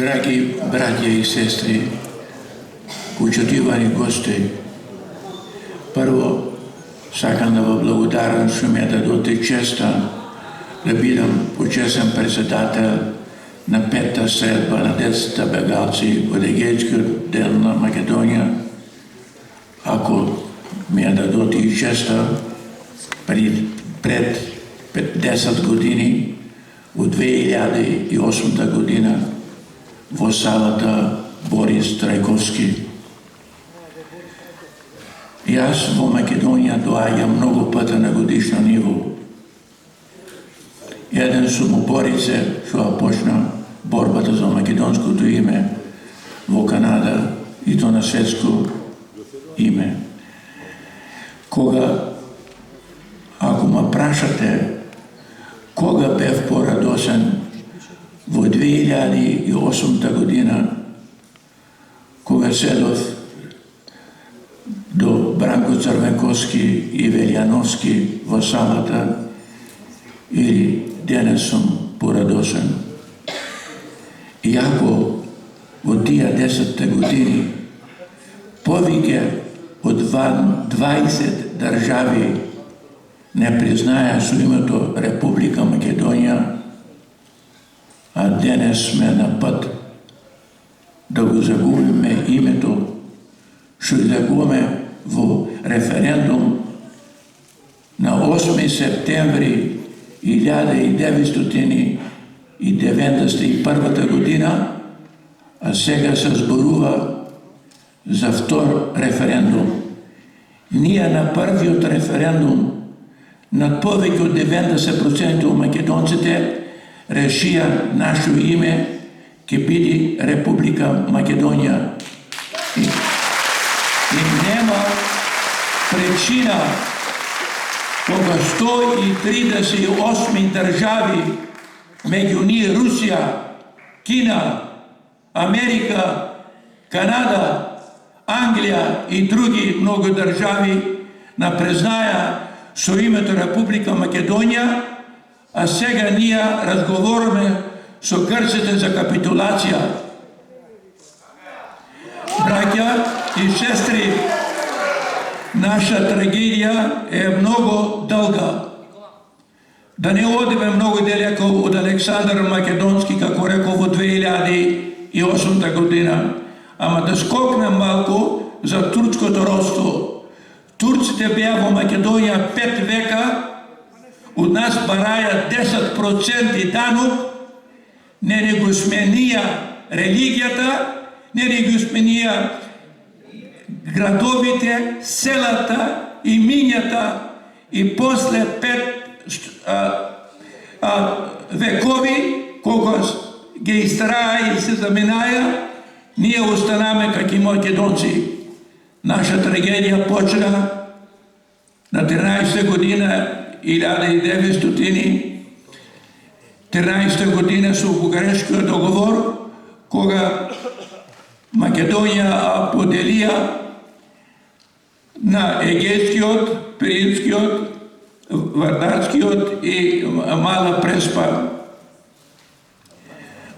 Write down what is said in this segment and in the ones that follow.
Драги братя и сестри, почитувани гости, първо сакам да ви благодарам, що ми дадете честа да бидам почесен председател на петта средба на децата бегалци от егейския дел на Македония. Ако ми дадете и честа пред 10 години, от 2008 година, в салата Борис Трайковски. И аз в Македония доаѓам много пъти на годишно ниво. Еден сум борице, що почна борбата за македонското име в Канада и то на светско име. Кога, ако ме прашате, кога бев порадосен в 2008 година, кога седов до Бранко Цървенковски и Велияновски в салата, или денес съм порадосен. И ако от тия 10 години повече от 20 държави не призная с името Република Македония, а денес сме на път да го загубиме името, ще загубиме в референдум на 8 септември 1991 година, а сега се сборува за втор референдум. Ние на първият референдум над повече от 90% от македонците решия нашето име ке биде Република Македония. И нема причина кога 138 държави, меѓу ние Русия, Кина, Америка, Канада, Англия и други много държави на призная со името Република Македония, а сега ние разговориме со гърците за капитулация. Браќа и сестри, наша трагедия е много дълга. Да не одиме много далеко от Александър Македонски, како рекол во 2008 година, ама да скокнем малко за турското родство. Турците беа во Македонија 5 века, от нас бараја 10% данок, не го сменија религијата, не го сменија градовите, селата и минјата, и после 5 векови, кога ги истраја и се заминаја, ние останаме како македонци. Наша трагедия почна на 13 година 1913 година со Бугарешкиот договор, кога Македонија поделија на Егейскиот, Пиринскиот, Вардарскиот и Мала Преспа.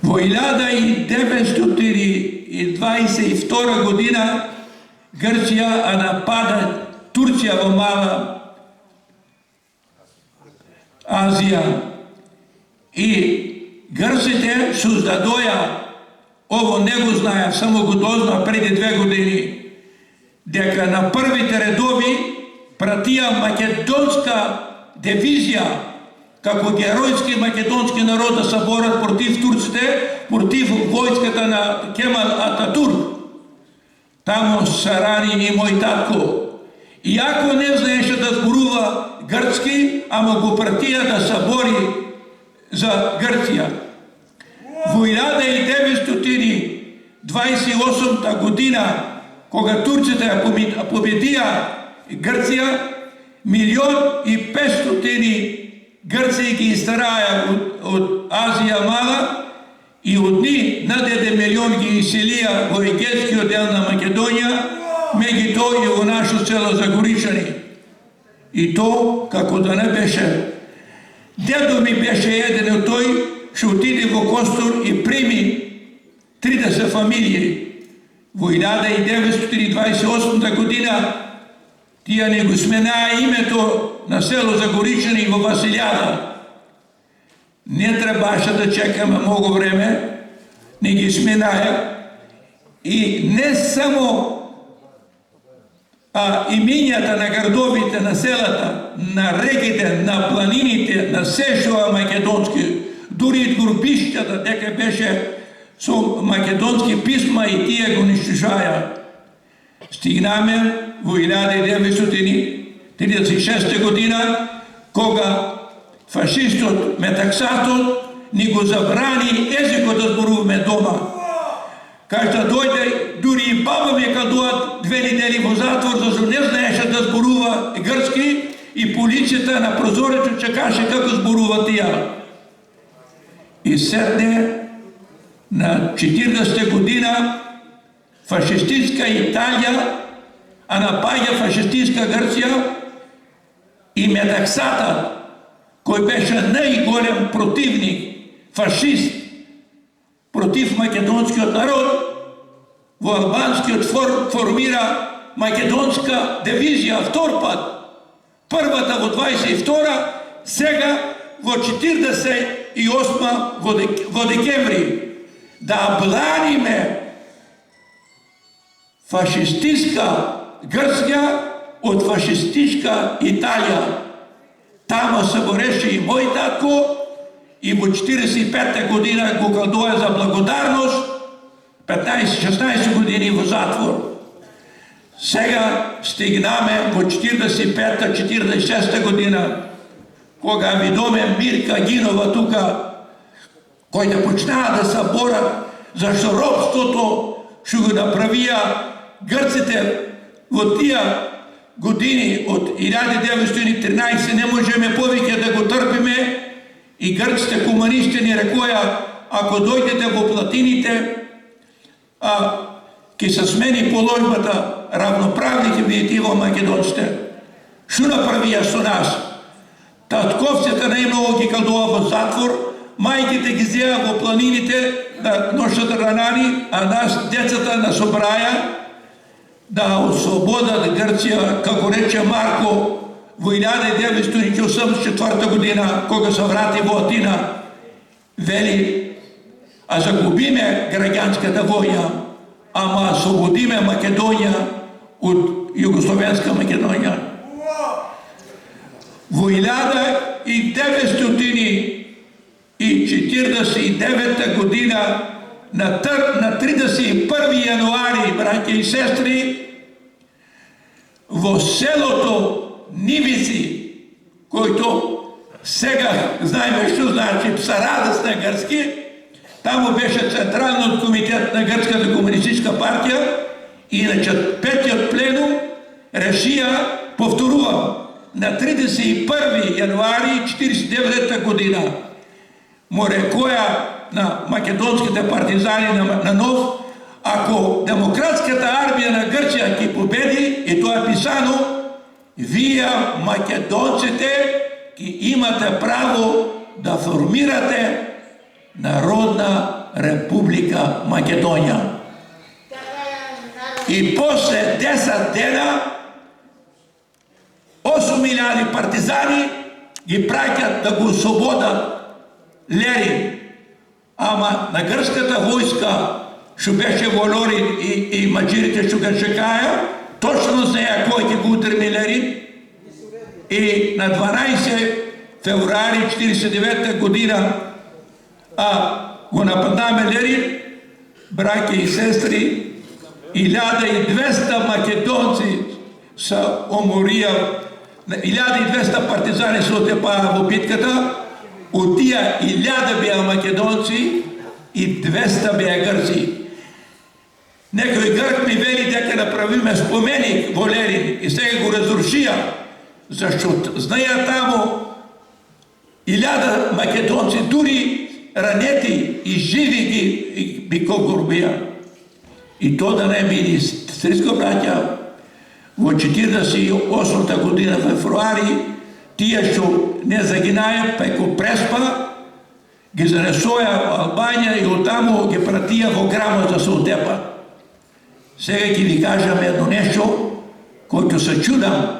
Во 1922 година Грција напада Турција во Мала Азија и грците создадоја, ово не го знаја, само го дознаа преди 2 години, дека на првите редови пратија македонска дивизија, како геројски македонски народ да се борат против турците, против војската на Кемал Ататурк. Тамо се рани и мој татко. Иако не знаеше да зборува грцки, ама го пратија да се бори за Грција. Во 1928 година, кога турците победија Грција, 1.500.000 Грци ги истраја од Азија Мала и од нив над 1 милион ги иселија во егејскиот дел на Македонија, меѓу тоа и во нашо село Загоричани. И то, како да не беше, дедо ми беше еден од тој, што отиде во Костур и прими 30 фамилии. Во 1928 година тия не го сменаа името на село Загоричани во Василјада. Не требаше да чекаме много време, не ги сменаа. И не само именията на градовите, на селата, на реките, на планините, на сешова македонски, дури гурбищата, дека беше со македонски писма и тие го унищожаја. Стигнаме во 1936 година, кога фашистот Метаксатот ни го забрани езикот да зборуваме дома. Кажа дојде, дури и баба ми кадуат 2 недели во затвор, зашто не знаеше да зборува грчки и полицијата на прозоречот чекаше како зборува тија. И седне на 40 година фашистичка Италија, а напаѓа фашистичка Грција и Метаксата, кој беше најголем противник, фашист, против македонскиот народ, во албанскиот формира македонска дивизија втор пат. Првата во 22, сега во 48 во декември. Да браниме фашистичка Грција од фашистичка Италија. Тамо се бореше и мој татко и во 45 година го кладоа за благодарност, 15-16 години во затвор. Сега стигнаме во 45-46 година, кога видоме Мирка Гинова тука, кои да почнаа да се борат, зашто робството што го направија грците во тия години од 1913 не можеме повеќе да го трпиме и грците комунисти ни рекоја, ако дојдете во платините, ќе се смени положбата, равноправни ќе бидете во македонците. Што направија со нас? Татковците најмногу ги кладоа во затвор, мајките ги зеа во планините да ношат ранани, а нас децата на собраја да ослободат Грција, како рече Марко, во 1984 година, кога се врати во Атина, вели, а загубиме граѓанската воја, ама ослободиме Македонија од Југословенска Македонија. Во 1949 година, на 31 јануари, браќа и сестри, во селото Нивици, којто сега знаеме што значи Псарадас на грцки, тамо беше Централниот комитет на Грчката комунистичка партија, иначе петиот пленум решија, повторувам, на 31 јануари 49 година му рекоја на македонските партизани на нов, ако демократската армија на Грција ќе победи, и тоа е писано, вие македонците ќе имате право да формирате Народна република Македонија. И после 10 дена 8.000 партизани ги праќат да го ослободат Лерин. Ама на грчката војска што беше во Лорин и маџирите што ga чекаја, точно знаеа кој ќе го удрми Лерин. И на 12 февруари 49 година го нападнаме Лерин, браќа и сестри, 1200 македонци се уморија, 1200 партизани се отепаа во битката, од тие 1000 беа македонци и 200 беа грци. Некој грк ми вели дека направиме споменик во Лерин и сега го разрушија, зашто знаја тамо 1000 македонци, дури ранети и живи ги би когорбија. И то да не биде сестриско браќа, во 48 година февруари, тие што не загинаја, па го преспа, ги занесоја в Албанија и оттаму ги пратија во грамот за Солтепа. Сега ќе ви кажам едно нешто, којто се чудам,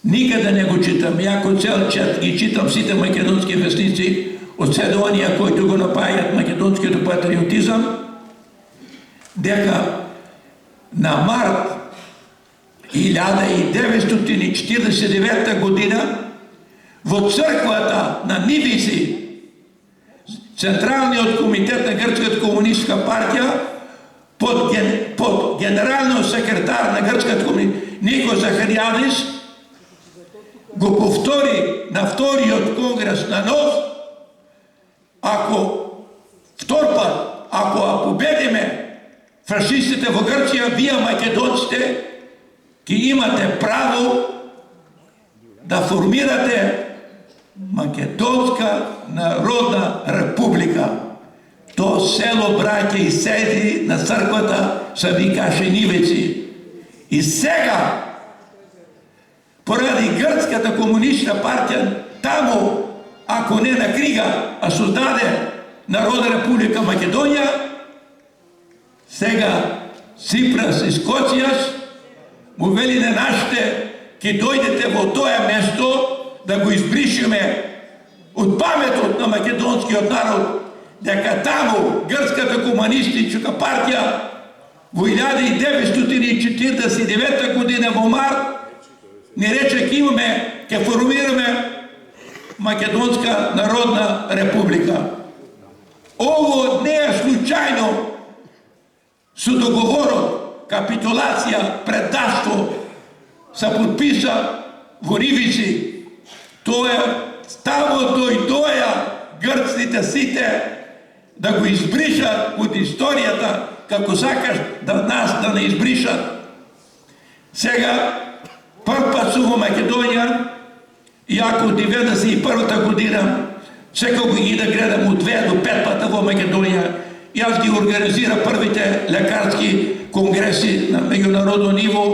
никаде не го читам. Ја кој цел чет ги читам сите македонски вестници од Седонија, којто го напајат македонскиот патриотизам, дека на март 1949 година во црквата на Нивиси, Централниот комитет на Грчката комунистичка партија, под генералниот секретар на Грчката комунистичка Нико Захариадис, го повтори на вториот конгрес на НОВ, ако втор пат, ако победиме фашистите во Грција, вие македонците ќе имате право да формирате Македонска народна република. То село, браќа и сестри, на црквата се викаше Нивици. И сега, поради Грчката комунистична партија, таму, ако не на крига, а создаде Народна република Македонија, сега Ципрас и Скоцијас му вели на нашите, ќе дојдете во тоа место да го избришиме од паметот на македонскиот народ, дека таму Грчката комунистичка партија во 1949 година во март ни рече ќе формираме Македонска народна република. Ово не е случајно со договорот, капитулација, предавство се подписа во Нивици. Тоа таму дојдоја грците сите да го избришат од историјата, како сакаш да нас да не избришат. Сега, прв пат сум во Македонија, иако од 1991 година, секако ги да гледам од 2 до 5 пата во Македонија, јас ги организира првите лекарски конгреси на меѓународно ниво,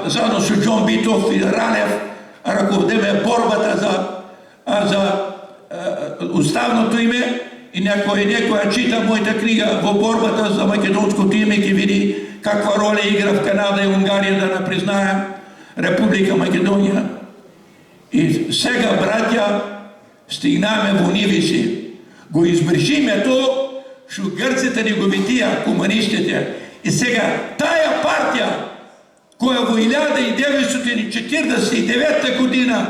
заедно со Џон Битов и Ранев, раководиме борбата за уставното име, и некоја чита мојата книга во борбата за македонското име, ќе види каква роля игра в Канада и Унгарија да не признаем Република Македонија. И сега, браќа, стигнаме во Нивици. Го избришиме то, што грците ни го витија, комунистите. И сега, тая партија, која во 1949 година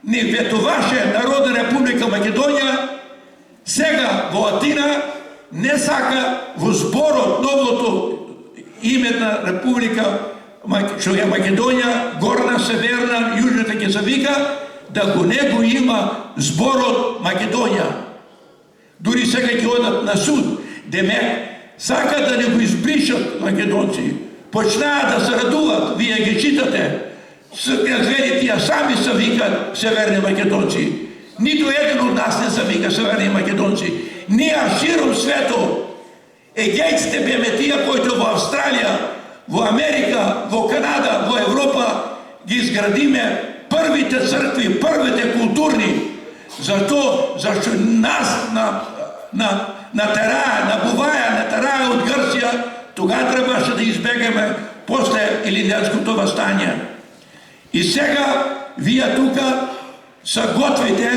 ни ветуваше Народна република Македонија, сега во Атина не сака во зборот новото име на република, што е Македонија, Горна, Северна, Јужната ќе се вика, да го не го има зборот Македонија. Дури сега ќе одат на суд. Демек, сака да не го избришат македонци. Почнаа да се радуват, вие ги читате. Развели тия сами се викат северни македонци. Нито еден од нас не се вика северни македонци. Ние широм свето, егејците беме тия кои во Австралија, во Америка, во Канада, во Европа ги изградиме првите цркви, првите културни. Зашто нас натераа, набуваја, натераа од Грција, тога требаше да избегаме после Илинденското вастање. И сега вие тука се готвите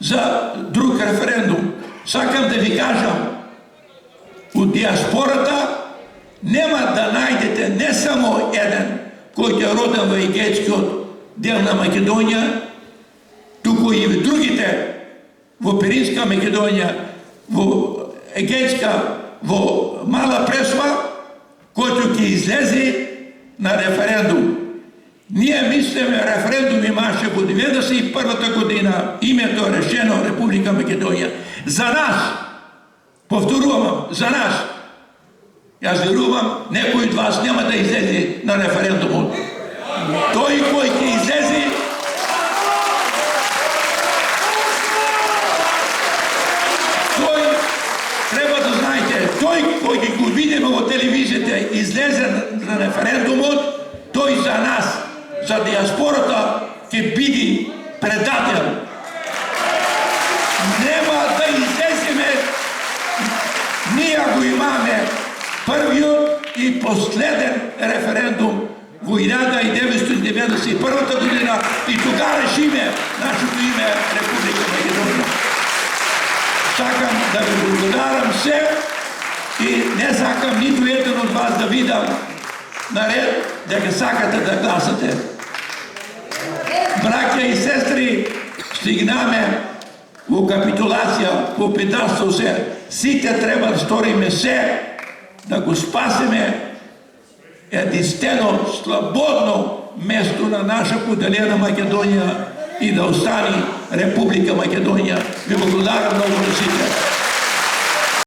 за друг референдум. Сакам да ви кажам, од диаспората нема да најдете не само еден кој е роден во егејскиот дел на Македонија, туку и другите во Пиринска Македонија, во Егејска, во Мала Пресва, којто ќе излезе на референдум. Ние мислиме референдум имаше во 1991 година, името е решено Република Македонија. За нас, повторувам, за нас, јас верувам, некој од вас нема да излезе на референдумот. Тој кој ќе излезе, треба да знаете, тој кој ги го видиме во телевизијата излезе на референдумот, тој за нас, за диаспората, ќе биде предател. и последен референдум во 1991 година и тогава решиме нашето име Република Македония. Сакам да ви благодарам се и не сакам нито еден от вас да видам наред дека сакате да гласате. Браќа и сестри, стигнаме во капитулација, во педастол се. Сите треба да сториме се да го спасиме единствено, слободно место на наша поделена Македонија и да остани Република Македонија. Ви благодарам много за сите.